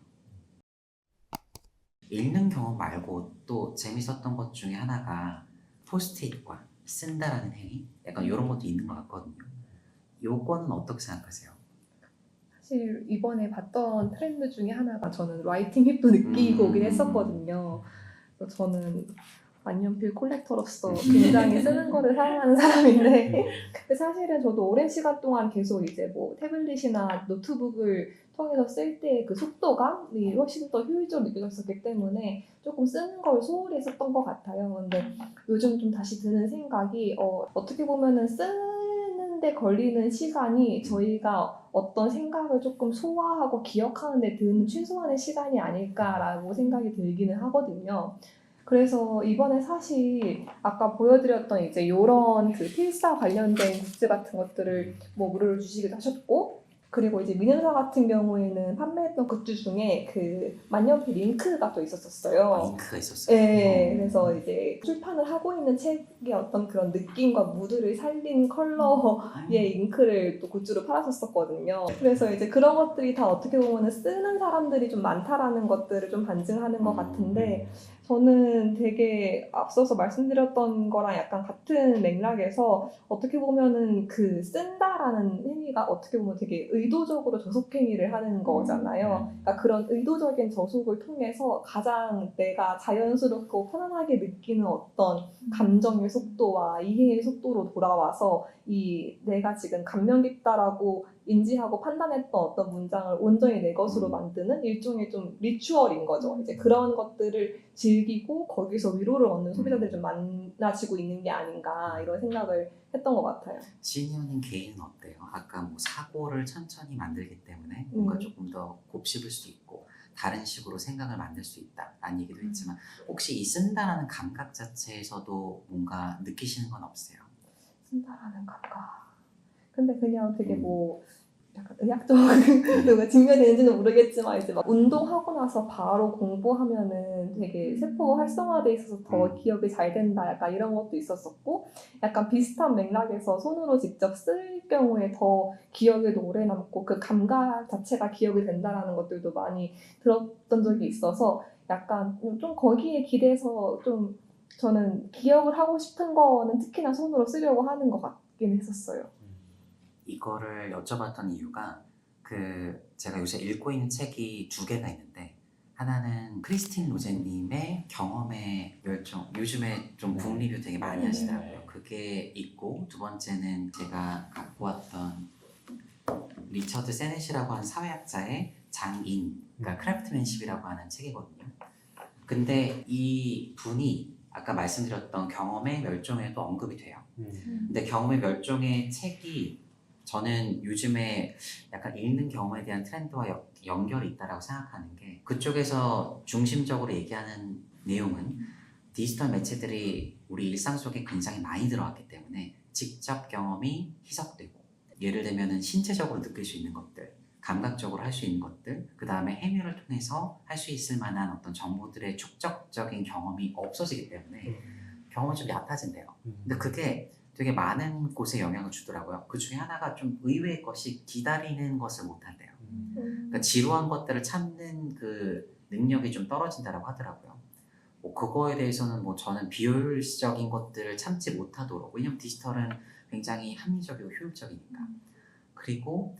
읽는 경험 말고 또 재밌었던 것 중에 하나가 포스트잇과 쓴다라는 행위, 약간 이런 것도 있는 것 같거든요. 요거는 어떻게 생각하세요? 사실 이번에 봤던 트렌드 중에 하나가 저는 라이팅 힙도 느끼고 오긴 했었거든요. 그래서 저는 만년필 콜렉터로서 굉장히 쓰는 거를 사랑하는 사람인데, 근데 사실은 저도 오랜 시간 동안 계속 이제 뭐 태블릿이나 노트북을 통해서 쓸 때 그 속도감이 훨씬 더 효율적으로 느껴졌었기 때문에 조금 쓰는 걸 소홀히 했었던 것 같아요. 근데 요즘 좀 다시 드는 생각이 어떻게 보면은 쓰는데 걸리는 시간이 저희가 어떤 생각을 조금 소화하고 기억하는 데 드는 최소한의 시간이 아닐까라고 생각이 들기는 하거든요. 그래서 이번에 사실 아까 보여드렸던 이제 요런 그 필사 관련된 굿즈 같은 것들을 뭐 무료로 주시기도 하셨고, 그리고 이제 민은사 같은 경우에는 판매했던 굿즈 중에 그 만년필 잉크가 또 있었었어요. 잉크가 있었어요. 네, 그래서 이제 출판을 하고 있는 책의 어떤 그런 느낌과 무드를 살린 컬러의 잉크를 또 굿즈로 팔았었거든요. 그래서 이제 그런 것들이 다 어떻게 보면 쓰는 사람들이 좀 많다라는 것들을 좀 반증하는 것 같은데, 저는 되게 앞서서 말씀드렸던 거랑 약간 같은 맥락에서 어떻게 보면은 그 쓴다라는 행위가 어떻게 보면 되게 의도적으로 저속행위를 하는 거잖아요. 그러니까 그런 의도적인 저속을 통해서 가장 내가 자연스럽고 편안하게 느끼는 어떤 감정의 속도와 이해의 속도로 돌아와서 이 내가 지금 감명 깊다라고 인지하고 판단했던 어떤 문장을 온전히 내 것으로 만드는 일종의 좀 리추얼인 거죠. 이제 그런 것들을 즐기고 거기서 위로를 얻는 소비자들이 좀 많아지고 있는 게 아닌가, 이런 생각을 했던 것 같아요. 시니어님 개인은 어때요? 아까 뭐 사고를 천천히 만들기 때문에 뭔가 조금 더 곱씹을 수도 있고 다른 식으로 생각을 만들 수 있다라는 얘기도 했지만, 혹시 이 쓴다라는 감각 자체에서도 뭔가 느끼시는 건 없어요? 쓴다라는 감각. 근데 그냥 되게 뭐 약간 의학적으로 증명되는지는 모르겠지만 이제 막 운동하고 나서 바로 공부하면은 되게 세포 활성화돼 있어서 더 기억이 잘 된다, 약간 이런 것도 있었었고, 약간 비슷한 맥락에서 손으로 직접 쓸 경우에 더 기억에도 오래 남고 그 감각 자체가 기억이 된다라는 것들도 많이 들었던 적이 있어서 약간 좀 거기에 기대서 좀 저는 기억을 하고 싶은 거는 특히나 손으로 쓰려고 하는 것 같긴 했었어요. 이거를 여쭤봤던 이유가 제가 요새 읽고 있는 책이 두 개가 있는데, 하나는 크리스틴 로제님의 경험의 멸종, 요즘에 좀 북리뷰 되게 많이 하시더라고요. 그게 있고, 두 번째는 제가 갖고 왔던 리처드 세넷이라고 하는 사회학자의 장인, 그러니까 크래프트맨십이라고 하는 책이거든요. 근데 이 분이 아까 말씀드렸던 경험의 멸종에도 언급이 돼요. 근데 경험의 멸종의 책이 저는 요즘에 약간 읽는 경험에 대한 트렌드와 연결이 있다고 생각하는 게, 그쪽에서 중심적으로 얘기하는 내용은 디지털 매체들이 우리 일상 속에 굉장히 많이 들어왔기 때문에 직접 경험이 희석되고, 예를 들면 신체적으로 느낄 수 있는 것들, 감각적으로 할 수 있는 것들, 그 다음에 행위를 통해서 할 수 있을 만한 어떤 정보들의 축적적인 경험이 없어지기 때문에 경험이 좀 얕아진대요. 근데 그게 되게 많은 곳에 영향을 주더라고요. 그 중에 하나가 좀 의외의 것이 기다리는 것을 못한대요. 그러니까 지루한 것들을 참는 그 능력이 좀 떨어진다라고 하더라고요. 뭐 그거에 대해서는 뭐 저는 비효율적인 것들을 참지 못하도록, 왜냐면 디지털은 굉장히 합리적이고 효율적이니까. 그리고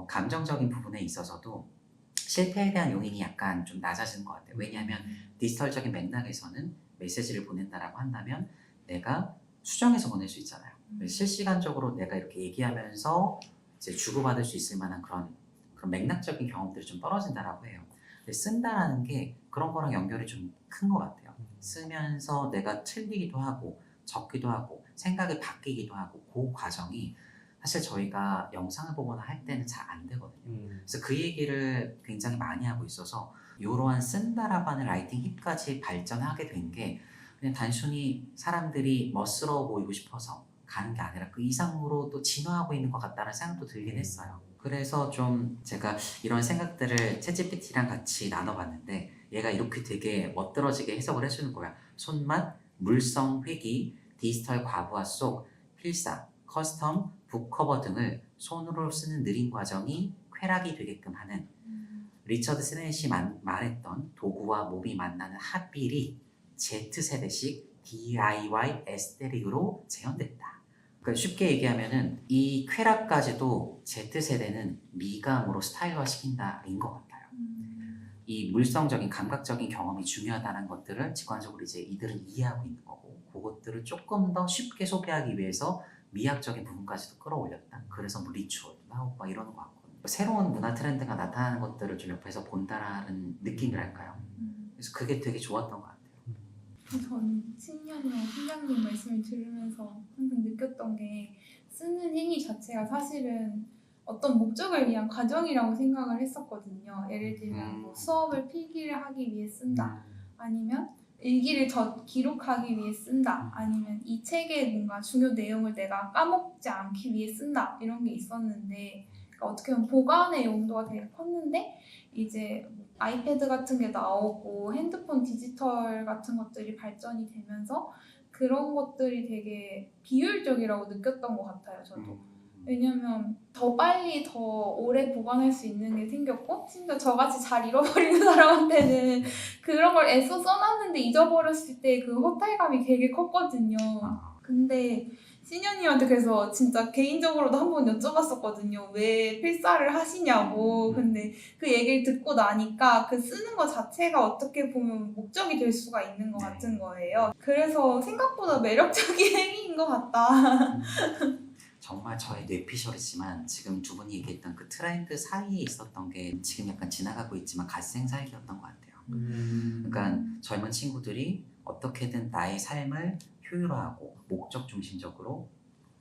감정적인 부분에 있어서도 실패에 대한 요인이 약간 좀 낮아지는 것 같아요. 왜냐하면 디지털적인 맥락에서는 메시지를 보낸다라고 한다면 내가 수정해서 보낼 수 있잖아요. 실시간적으로 내가 이렇게 얘기하면서 이제 주고받을 수 있을 만한 그런 맥락적인 경험들이 좀 떨어진다라고 해요. 근데 쓴다라는 게 그런 거랑 연결이 좀 큰 것 같아요. 쓰면서 내가 틀리기도 하고 적기도 하고 생각이 바뀌기도 하고 그 과정이 사실 저희가 영상을 보거나 할 때는 잘 안 되거든요. 그래서 그 얘기를 굉장히 많이 하고 있어서 이러한 쓴다라고 하는 라이팅 힙까지 발전하게 된 게 그냥 단순히 사람들이 멋스러워 보이고 싶어서 가는 게 아니라 그 이상으로 또 진화하고 있는 것 같다는 생각도 들긴 했어요. 그래서 좀 제가 이런 생각들을 챗GPT랑 같이 나눠봤는데 얘가 이렇게 되게 멋들어지게 해석을 해주는 거야. 손맛, 물성, 회기, 디지털 과부하 속 필사, 커스텀, 북커버 등을 손으로 쓰는 느린 과정이 쾌락이 되게끔 하는 리처드 스넷이 말했던 도구와 몸이 만나는 합일이 Z세대식 DIY 에스테릭으로 재현됐다. 그러니까 쉽게 얘기하면은 이 쾌락까지도 Z세대는 미감으로 스타일화 시킨다인 것 같아요. 이 물성적인 감각적인 경험이 중요하다는 것들을 직관적으로 이제 이들은 이해하고 있는 거고 그것들을 조금 더 쉽게 소비하기 위해서 미학적인 부분까지도 끌어올렸다. 그래서 뭐 리추얼도 하고 막 이러는 것 같거든요. 새로운 문화 트렌드가 나타나는 것들을 좀 옆에서 본다라는 느낌이랄까요. 그래서 그게 되게 좋았던 것 같아요. 전 신년이랑 팀장님 말씀을 들으면서 항상 느꼈던 게 쓰는 행위 자체가 사실은 어떤 목적을 위한 과정이라고 생각을 했었거든요. 예를 들면 뭐 수업을 필기를 하기 위해 쓴다. 아니면 일기를 기록하기 위해 쓴다. 아니면 이 책의 뭔가 중요 내용을 내가 까먹지 않기 위해 쓴다. 이런 게 있었는데 그러니까 어떻게 보면 보관의 용도가 되게 컸는데 이제 아이패드 같은 게 나오고 핸드폰 디지털 같은 것들이 발전이 되면서 그런 것들이 되게 비효율적이라고 느꼈던 것 같아요. 저도. 왜냐면 더 빨리 더 오래 보관할 수 있는 게 생겼고 심지어 저같이 잘 잃어버리는 사람한테는 그런 걸 애써 써놨는데 잊어버렸을 때 그 허탈감이 되게 컸거든요. 근데 신현님한테 그래서 진짜 개인적으로도 한번 여쭤봤었거든요. 왜 필사를 하시냐고. 근데 그 얘기를 듣고 나니까 그 쓰는 것 자체가 어떻게 보면 목적이 될 수가 있는 것 같은 거예요. 그래서 생각보다 매력적인 행위인 것 같다. 정말 저의 뇌피셜이지만 지금 두 분이 얘기했던 그 트렌드 사이에 있었던 게 지금 약간 지나가고 있지만 갓생살기였던 것 같아요. 그러니까 젊은 친구들이 어떻게든 나의 삶을 효율화하고 목적 중심적으로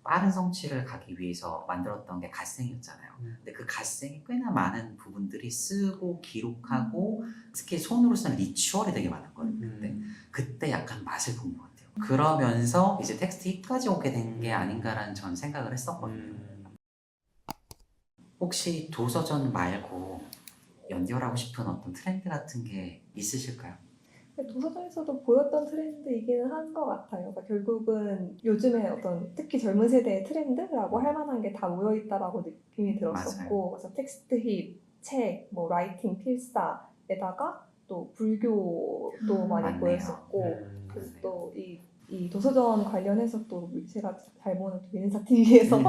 빠른 성취를 가기 위해서 만들었던 게 갓생이었잖아요. 근데 그 갓생이 꽤나 많은 부분들이 쓰고 기록하고 특히 손으로 쓰는 리추얼이 되게 많았거든요. 그때 약간 맛을 본 것 같아요. 그러면서 이제 텍스트 힙까지 오게 된 게 아닌가라는 전 생각을 했었거든요. 혹시 도서전 말고 연결하고 싶은 어떤 트렌드 같은 게 있으실까요? 도서전에서도 보였던 트렌드이기는 한 것 같아요. 그러니까 결국은 요즘에 어떤 특히 젊은 세대의 트렌드라고 할 만한 게 다 모여있다라고 느낌이 들었었고, 그래서 텍스트 힙, 책, 뭐 라이팅 필사에다가 또 불교도 많이 맞네요. 보였었고, 그리고 또 이 도서전 관련해서 또 제가 잘 보는 민사 TV에서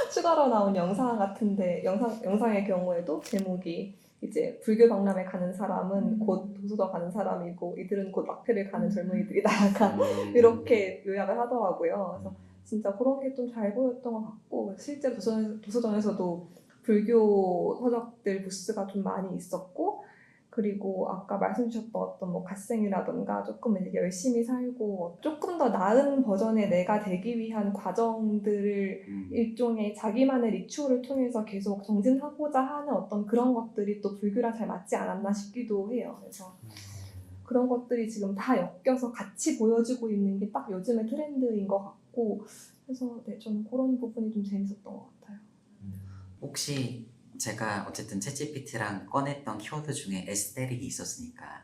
추가로 나온 영상 같은데 영상의 경우에도 제목이 이제 불교 박람회 가는 사람은 곧 도서관 가는 사람이고 이들은 곧 마트를 가는 젊은이들이다. 약간 이렇게 요약을 하더라고요. 그래서 진짜 그런 게 좀 잘 보였던 것 같고 실제 도서전에서도 불교 서적들 부스가 좀 많이 있었고 그리고 아까 말씀 주셨던 어떤 뭐 갓생이라던가 조금 이제 열심히 살고 조금 더 나은 버전의 내가 되기 위한 과정들을 일종의 자기만의 리추얼을 통해서 계속 정진하고자 하는 어떤 그런 것들이 또 불교랑 잘 맞지 않았나 싶기도 해요. 그래서 그런 것들이 지금 다 엮여서 같이 보여주고 있는 게 딱 요즘의 트렌드인 것 같고 그래서 네, 저는 그런 부분이 좀 재밌었던 것 같아요. 혹시 제가 어쨌든 챗GPT랑 꺼냈던 키워드 중에 에스테릭이 있었으니까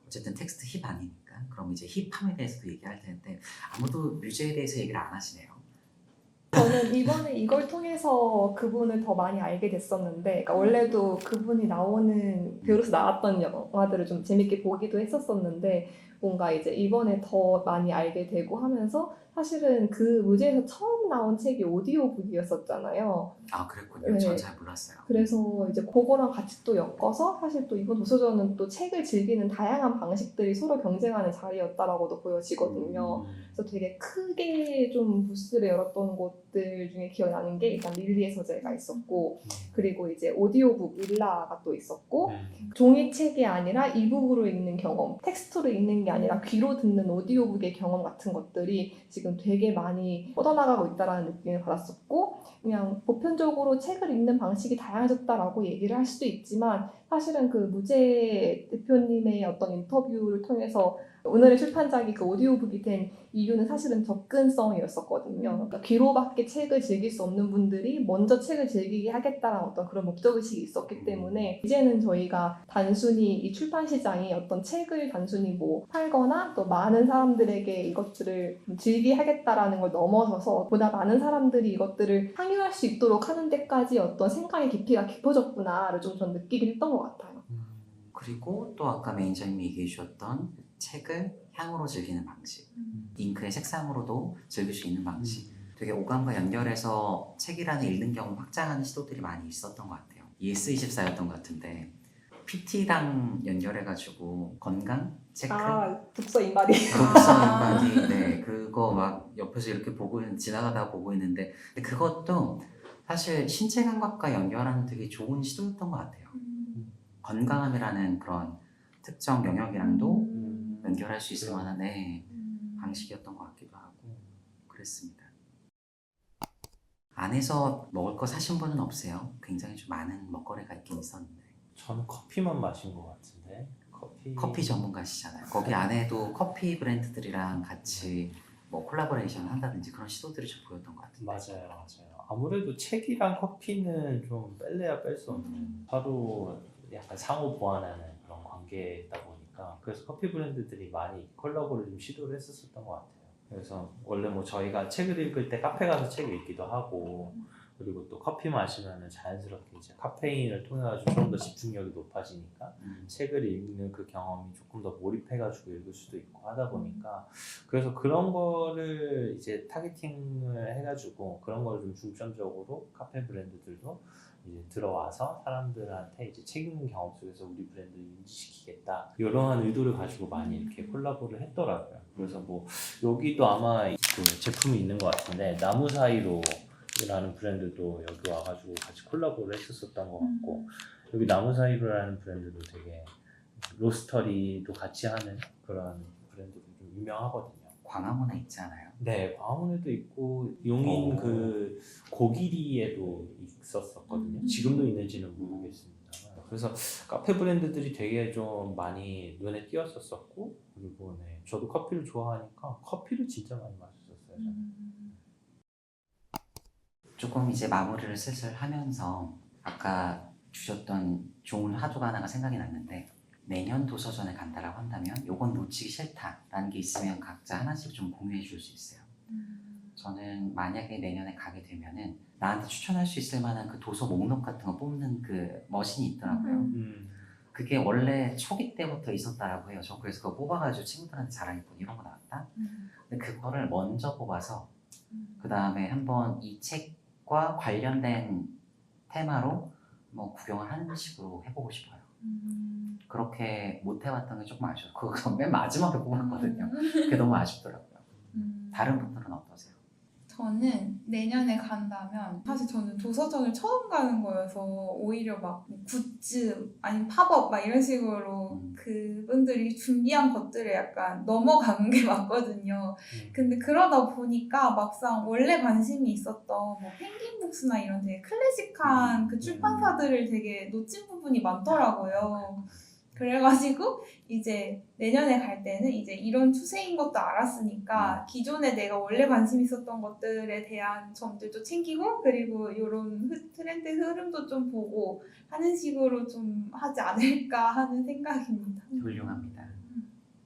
어쨌든 텍스트 힙 아닙니까? 그럼 이제 힙함에 대해서도 얘기할 텐데 아무도 뮤제에 대해서 얘기를 안 하시네요. 저는 이번에 이걸 통해서 그분을 더 많이 알게 됐었는데 그러니까 원래도 그분이 나오는 배우로서 나왔던 영화들을 좀 재밌게 보기도 했었었는데 뭔가 이제 이번에 더 많이 알게 되고 하면서 사실은 그 무제에서 처음 나온 책이 오디오북이었었잖아요. 아 그랬군요. 네. 전 잘 몰랐어요. 그래서 이제 그거랑 같이 또 엮어서 사실 또 이번 도서전은 또 책을 즐기는 다양한 방식들이 서로 경쟁하는 자리였다라고도 보여지거든요. 그래서 되게 크게 좀 부스를 열었던 곳들 중에 기억나는 게 일단 릴리의 서재가 있었고, 그리고 이제 오디오북 윌라가 또 있었고, 종이책이 아니라 이북으로 읽는 경험, 텍스트로 읽는 게 아니라 귀로 듣는 오디오북의 경험 같은 것들이 지금 되게 많이 뻗어나가고 있다는 느낌을 받았었고, 그냥 보편적으로 책을 읽는 방식이 다양해졌다라고 얘기를 할 수도 있지만 사실은 그 무제 대표님의 어떤 인터뷰를 통해서 오늘의 출판작이 그 오디오북이 된 이유는 사실은 접근성이었었거든요. 그러니까 귀로밖에 책을 즐길 수 없는 분들이 먼저 책을 즐기게 하겠다는 어떤 그런 목적의식이 있었기 때문에 이제는 저희가 단순히 이 출판 시장이 어떤 책을 단순히 뭐 팔거나 또 많은 사람들에게 이것들을 좀 즐기게 하겠다라는 걸 넘어서서 보다 많은 사람들이 이것들을 향유할 수 있도록 하는 데까지 어떤 생각의 깊이가 깊어졌구나를 좀 전 느끼긴 했던 것 같아요. 그리고 또 아까 매니저님이 얘기해 주셨던 책을 향으로 즐기는 방식, 잉크의 색상으로도 즐길 수 있는 방식, 되게 오감과 연결해서 책이라는 읽는 경험 확장하는 시도들이 많이 있었던 것 같아요. ES24였던 것 같은데 PT랑 연결해가지고 건강 체크, 독서 이말이. 독서 인반이 네 그거 막 옆에서 이렇게 보고 지나가다 보고 있는데 근데 그것도 사실 신체 감각과 연결하는 되게 좋은 시도였던 것 같아요. 건강함이라는 그런 특정 영역이랑도 연결할 수 있을 만한 방식이었던 것 같기도 하고 그랬습니다. 안에서 먹을 거 사신 분은 없어요? 굉장히 좀 많은 먹거리가 있긴 있었는데. 저는 커피만 마신 것 같은데. 커피 전문가시잖아요. 거기 안에도 커피 브랜드들이랑 같이 뭐 콜라보레이션 한다든지 그런 시도들이 좀 보였던 것 같은데. 맞아요. 아무래도 책이랑 커피는 좀 뺄래야 뺄 수 없는 서로 약간 상호 보완하는 그런 관계다 보니까 그래서 커피 브랜드들이 많이 콜라보를 좀 시도를 했었던 것 같아요. 그래서 원래 뭐 저희가 책을 읽을 때 카페 가서 책을 읽기도 하고 그리고 또 커피 마시면 자연스럽게 이제 카페인을 통해 가지고 좀 더 집중력이 높아지니까 책을 읽는 그 경험이 조금 더 몰입해가지고 읽을 수도 있고 하다 보니까 그래서 그런 거를 이제 타겟팅을 해가지고 그런 거를 좀 중점적으로 카페 브랜드들도 이제 들어와서 사람들한테 이제 책 읽는 경험 속에서 우리 브랜드를 인지시키겠다 이러한 의도를 가지고 많이 이렇게 콜라보를 했더라고요. 그래서 뭐 여기도 아마 그 제품이 있는 것 같은데 나무 사이로 라는 브랜드도 여기 와가지고 같이 콜라보를 했었던 것 같고 여기 나무 사이로라는 브랜드도 되게 로스터리도 같이 하는 그런 브랜드도 좀 유명하거든요. 광화문에 있지 않아요? 네, 광화문에도 있고 용인 그 고기리에도 있었었거든요. 지금도 있는지는 모르겠습니다. 그래서 카페 브랜드들이 되게 좀 많이 눈에 띄었었고 그리고 네, 저도 커피를 좋아하니까 커피를 진짜 많이 마셨었어요. 저는. 조금 이제 마무리를 슬슬 하면서 아까 주셨던 좋은 화두가 하나가 생각이 났는데 내년 도서전에 간다라고 한다면 요건 놓치기 싫다라는 게 있으면 각자 하나씩 좀 공유해 줄 수 있어요. 저는 만약에 내년에 가게 되면은 나한테 추천할 수 있을 만한 그 도서 목록 같은 거 뽑는 그 머신이 있더라고요. 그게 원래 초기 때부터 있었다라고 해요. 저 그래서 그거 뽑아가지고 친구들한테 자랑했더니 이런 거 나왔다. 근데 그거를 먼저 뽑아서 그 다음에 한번 이 책과 관련된 테마로 뭐 구경을 하는 식으로 해보고 싶어요. 그렇게 못 해봤던 게 조금 아쉬워요. 그거 맨 마지막에 뽑았거든요. 그게 너무 아쉽더라고요. 다른 분들은 어떠세요? 저는 내년에 간다면 사실 저는 도서전을 처음 가는 거여서 오히려 막 굿즈 아니면 팝업 막 이런 식으로 그분들이 준비한 것들을 약간 넘어가는 게 맞거든요. 근데 그러다 보니까 막상 원래 관심이 있었던 뭐 펭귄북스나 이런 되게 클래식한 그 출판사들을 되게 놓친 부분이 많더라고요. 그래가지고 이제 내년에 갈 때는 이제 이런 추세인 것도 알았으니까 기존에 내가 원래 관심 있었던 것들에 대한 점들도 챙기고 그리고 이런 트렌드 흐름도 좀 보고 하는 식으로 좀 하지 않을까 하는 생각입니다. 훌륭합니다.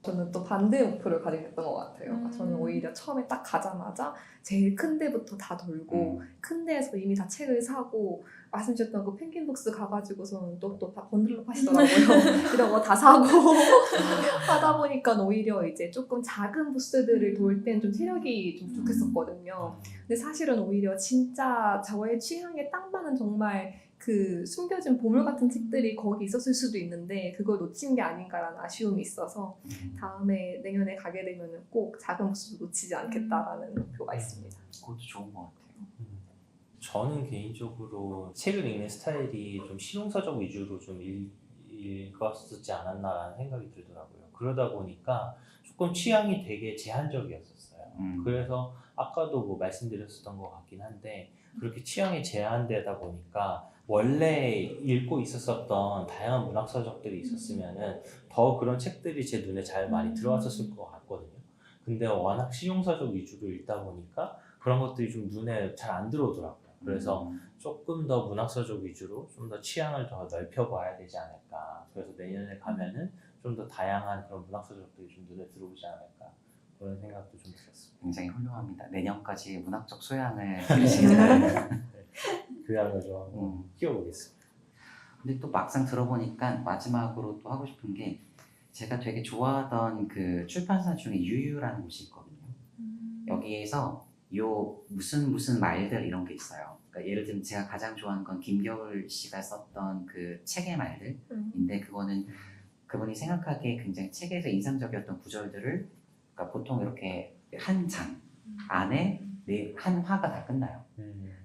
저는 또 반대 목표를 가지고 있던 것 같아요. 그러니까 저는 오히려 처음에 딱 가자마자 제일 큰 데부터 다 돌고 큰 데에서 이미 다 책을 사고 말씀 주셨던 그 펭귄북스 가가지고서는 또 다 번들러 파시더라고요. 이런 거 다 사고 하다 보니까 오히려 이제 조금 작은 부스들을 돌 땐 좀 체력이 좀 부족했었거든요. 근데 사실은 오히려 진짜 저의 취향에 딱 맞는 정말 그 숨겨진 보물 같은 책들이 거기 있었을 수도 있는데 그걸 놓친 게 아닌가라는 아쉬움이 있어서 다음에 내년에 가게 되면 꼭 작은 부스도 놓치지 않겠다라는 목표가 있습니다. 그것도 좋은 것 같아요. 저는 개인적으로 책을 읽는 스타일이 좀 실용서적 위주로 좀 읽었지 않았나라는 생각이 들더라고요. 그러다 보니까 조금 취향이 되게 제한적이었었어요. 그래서 아까도 뭐 말씀드렸었던 것 같긴 한데 그렇게 취향이 제한되다 보니까 원래 읽고 있었던 다양한 문학서적들이 있었으면은 더 그런 책들이 제 눈에 잘 많이 들어왔었을 것 같거든요. 근데 워낙 실용서적 위주로 읽다 보니까 그런 것들이 좀 눈에 잘 안 들어오더라고요. 그래서 조금 더 문학서적 위주로 좀 더 취향을 더 넓혀봐야 되지 않을까. 그래서 내년에 가면은 좀 더 다양한 그런 문학서적들이 좀 눈에 들어오지 않을까. 그런 생각도 좀 들었습니다. 굉장히 훌륭합니다. 내년까지 문학적 소양을 기르시잖아요. 교양을 좀 키워보겠습니다. 근데 또 막상 들어보니까 마지막으로 또 하고 싶은 게 제가 되게 좋아하던 그 출판사 중에 유유라는 곳이 있거든요. 여기에서 요 무슨 말들 이런 게 있어요. 그러니까 예를 들면 제가 가장 좋아하는 건 김겨울 씨가 썼던 그 책의 말들인데 그거는 그분이 생각하기에 굉장히 책에서 인상적이었던 구절들을 그러니까 보통 이렇게 한 장 안에 한 화가 다 끝나요.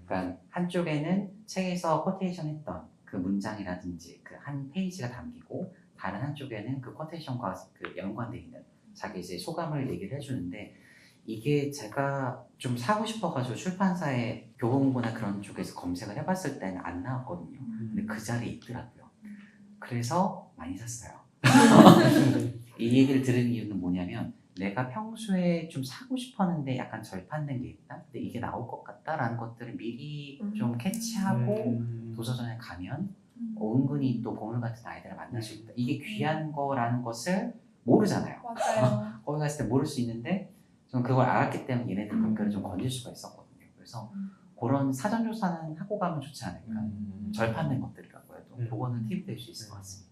그러니까 한쪽에는 책에서 코테이션 했던 그 문장이라든지 그 한 페이지가 담기고 다른 한쪽에는 그 코테이션과 그 연관되어 있는 자기 이제 소감을 얘기를 해주는데 이게 제가 좀 사고 싶어가지고 출판사에 교보문고나 그런 쪽에서 검색을 해봤을 때는 안 나왔거든요. 근데 그 자리에 있더라고요. 그래서 많이 샀어요. 이 얘기를 들은 이유는 뭐냐면 내가 평소에 좀 사고 싶었는데 약간 절판된 게 있다? 근데 이게 나올 것 같다라는 것들을 미리 좀 캐치하고 도서전에 가면 은근히 또 보물 같은 아이들을 만날 수 있다. 이게 귀한 거라는 것을 모르잖아요. 맞아요. 거기 갔을 때 모를 수 있는데 저는 그걸 알았기 때문에 얘네들 물건을 좀 건질 수가 있었거든요. 그래서 그런 사전 조사는 하고 가면 좋지 않을까. 절판된 것들이라고 해도 그거는 팁이 될 수 있을 것 같습니다.